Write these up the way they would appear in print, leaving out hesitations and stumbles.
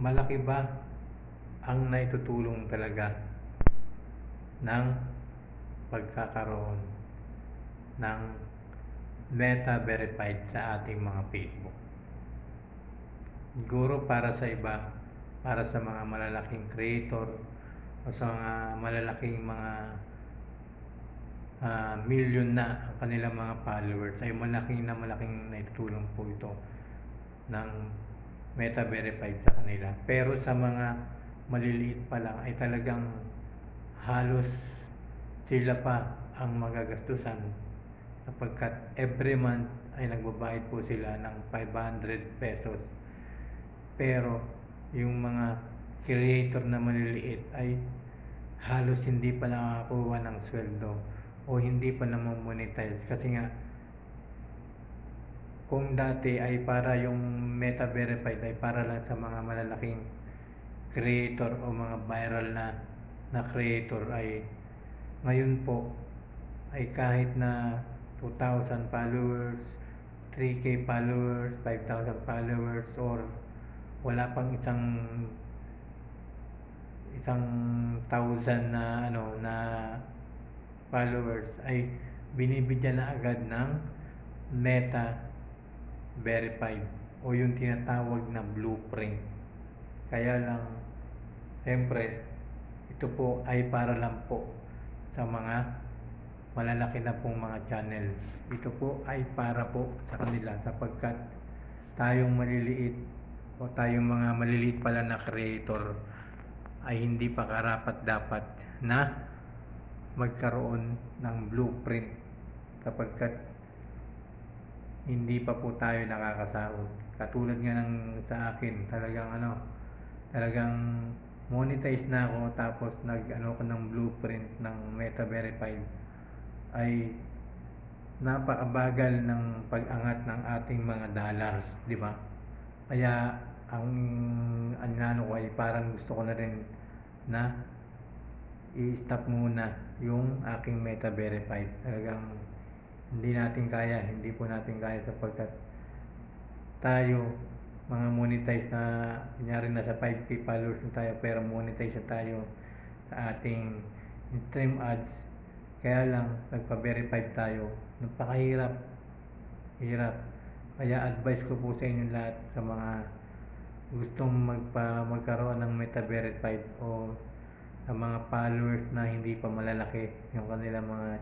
malaki ba ang naitutulong talaga ng pagkakaroon ng Meta Verified sa ating mga Facebook? Siguro para sa iba, para sa mga malalaking creator o sa mga malalaking mga million na ang kanilang mga followers, ay malaking naitutulong po ito ng Meta Verified sa kanila. Pero sa mga maliliit pa lang ay talagang halos sila pa ang magagastusan, sapagkat every month ay nagbabayad po sila ng 500 pesos. Pero yung mga creator na maliliit ay halos hindi pa nakakakuha ng sweldo o hindi pa monetize, kasi nga kung dati ay para yung Meta Verified ay para lang sa mga malalaking creator o mga viral na creator, ay ngayon po ay kahit na 2,000 followers, 3K followers, 5,000 followers, or wala pang isang thousand na followers, ay binibigyan na agad ng Meta Verified o yung tinatawag na blueprint. Kaya lang, siyempre, ito po ay para lang po sa mga malalaki na pong mga channels. Ito po ay para po sa kanila, sapagkat tayong maliliit o tayong mga maliliit pala na creator ay hindi pa karapat-dapat na magkaroon ng blueprint, sapagkat hindi pa po tayo nakakasahod. Katulad nga ng sa akin, talagang monetize na ako, tapos ko ng blueprint ng Meta Verified, ay napakabagal ng pag-angat ng ating mga dollars, di ba? Kaya ang ko ay parang gusto ko na rin na i-stop muna yung aking Meta Verified. Talagang hindi po natin kaya, sapagkat tayo mga monetize na, kunyari na sa 5K followers na tayo, pero monetize na tayo sa ating stream ads. Kaya lang nagpa-verified tayo, napakahirap. Kaya advice ko po sa inyo lahat, sa mga gustong magkaroon ng Meta Verified o sa mga followers na hindi pa malalaki yung kanilang mga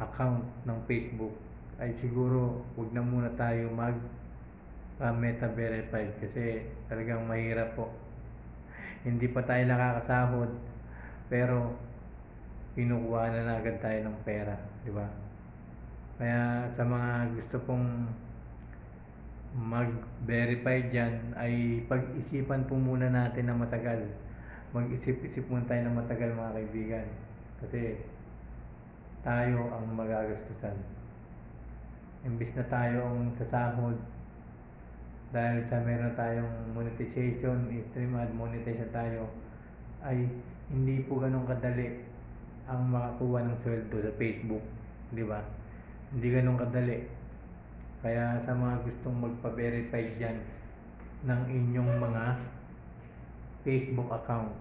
account ng Facebook, ay siguro huwag na muna tayo Meta Verified, kasi talagang mahirap po. Hindi pa tayo nakakasahod, pero kinukuha na agad tayo ng pera, di ba? Kaya sa mga gusto pong mag-verify dyan, ay pag-isipan po muna natin na matagal. Mag-isip-isip muna tayo na matagal, mga kaibigan, kasi tayo ang magagastusan. Imbis na tayo ang sasahod dahil sa meron tayong monetization, stream ad monetization tayo, ay hindi po ganun kadali ang makakuha ng sweldo sa Facebook, di ba? Hindi ganun kadali. Kaya sa mga gustong magpa-verify dyan ng inyong mga Facebook account,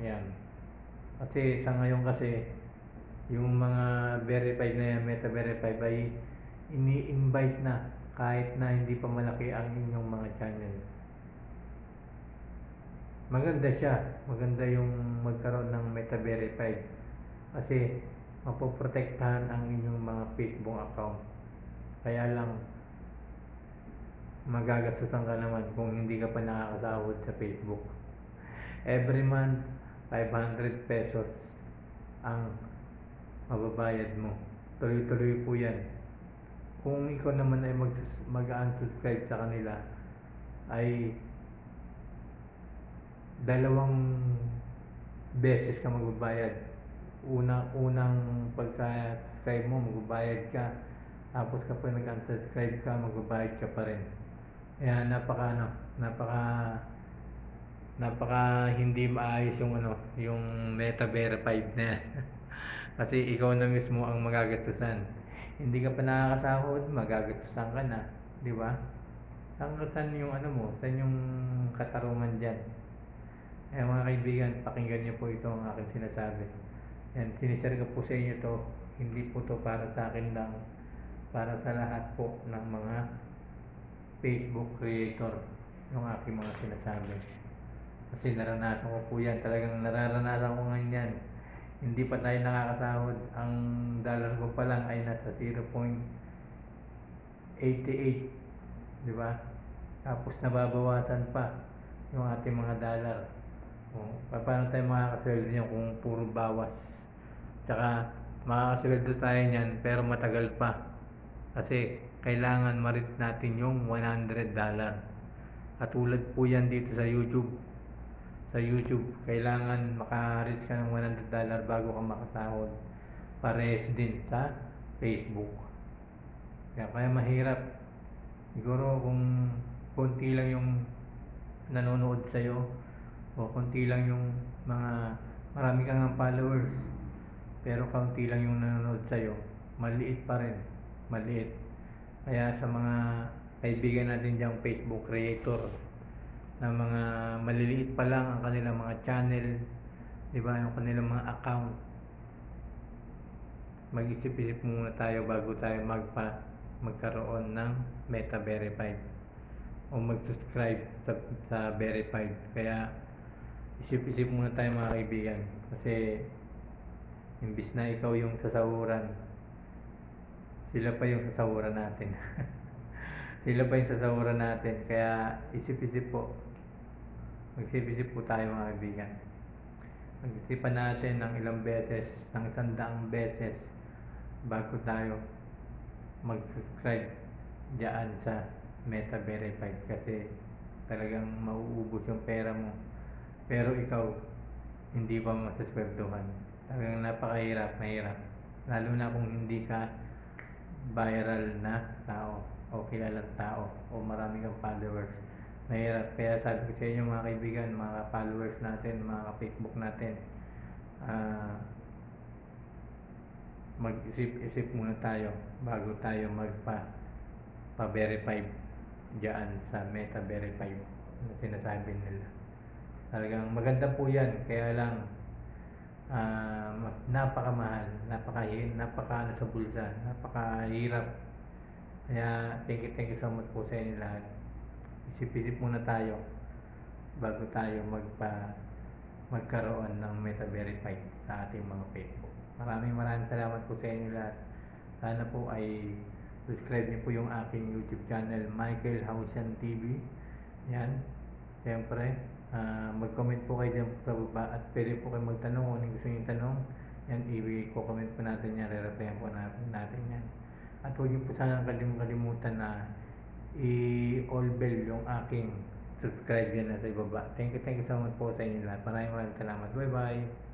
ayan. Kasi sa ngayon yung mga verified na yan, Meta Verified, ay ini-invite na kahit na hindi pa malaki ang inyong mga channel. Maganda yung magkaroon ng Meta Verified, kasi mapoprotektahan ang inyong mga Facebook account. Kaya lang, magagastusan ka naman kung hindi ka pa nakakasahod sa Facebook. Every month, 500 pesos ang mababayad mo. Tuloy-tuloy po yan. Kung ikaw naman ay mag-unsubscribe sa kanila, ay 2 beses ka magbabayad. Unang pagka-subscribe mo, magbabayad ka. Tapos kapag nag-unsubscribe ka, magbabayad ka pa rin. Kaya napaka hindi maayos yung Meta Verified na yan. Kasi ikaw na mismo ang magagastusan. Hindi ka pa nakakasahod, magagastusan ka na, di ba? Saan yung katarungan dyan. Mga kaibigan, pakinggan niyo po ito ang aking sinasabi. Yan, sinishare ko po sa inyo to. Hindi po to para sa akin lang, para sa lahat po ng mga Facebook creator yung aking mga sinasabi. Kasi naranasan ko po yan, talagang nararanasan ko ngayon yan. Hindi pa tayo nakakasahod. Ang dollar ko pa lang ay nasa 0.88, di ba? Tapos nababawasan pa yung ating mga dollar. Paano tayo makakasweldo niyan kung puro bawas? Tsaka makakasweldo tayo niyan pero matagal pa. Kasi kailangan ma-reach natin yung $100. Katulad po yan dito sa YouTube. Sa YouTube, kailangan maka-reach ka ng $100 bago ka makasahod. Parehas din sa Facebook. Kaya mahirap. Siguro kung konti lang yung nanonood sa'yo, o konti lang yung marami kang followers, pero kaunti lang yung nanonood sa'yo, maliit pa rin. Maliit. Kaya sa mga kaibigan natin diyang Facebook creator, na mga maliliit pa lang ang kanilang mga channel, di ba, yung kanilang mga account, mag-isip-isip muna tayo bago tayo magkaroon ng Meta Verified o mag-subscribe sa Verified. Kaya isip-isip muna tayo mga kaibigan, kasi imbis na ikaw yung sasahuran, sila pa yung sasahuran natin. Sila pa yung sasahuran natin. Kaya isip-isip po, mag-isip-isip po tayo mga kaibigan. Mag-isipan natin ng ilang beses, ng 100 beses bago tayo mag-subscribe dyan sa Meta Verified, kasi talagang mauubos yung pera mo pero ikaw hindi pa masaswerdohan. Talagang napakahirap, mahirap, lalo na kung hindi ka viral na tao o kilalang tao o marami kang followers. Mahirap. Kaya sabi ko sa inyo mga kaibigan, mga followers natin, mga Facebook natin, mag-isip-isip muna tayo bago tayo pa-verify dyan sa Meta Verified na sinasabi nila. Talagang maganda po yan, kaya lang napakamahal, napaka sa bulsa, napakahirap. Kaya thank you so much po sa inyo lahat. Isip-isip muna tayo bago tayo magkaroon ng Meta Verified sa ating mga Facebook. Maraming salamat po sa inyo lahat. Sana po ay subscribe niyo po yung aking YouTube channel, Michael Hausian TV. Yan. Siyempre, mag-comment po kayo dyan sa baba at pwede po kayo magtanong kung ano gusto nyo tanong. Yan, i-comment po natin yan, re-replyan po natin yan. At huwag niyo po sana kalimutan na i-all bell yung aking subscribe yan nasa ibaba. Thank you so much po sa inyo lahat. Maraming salamat. Bye bye.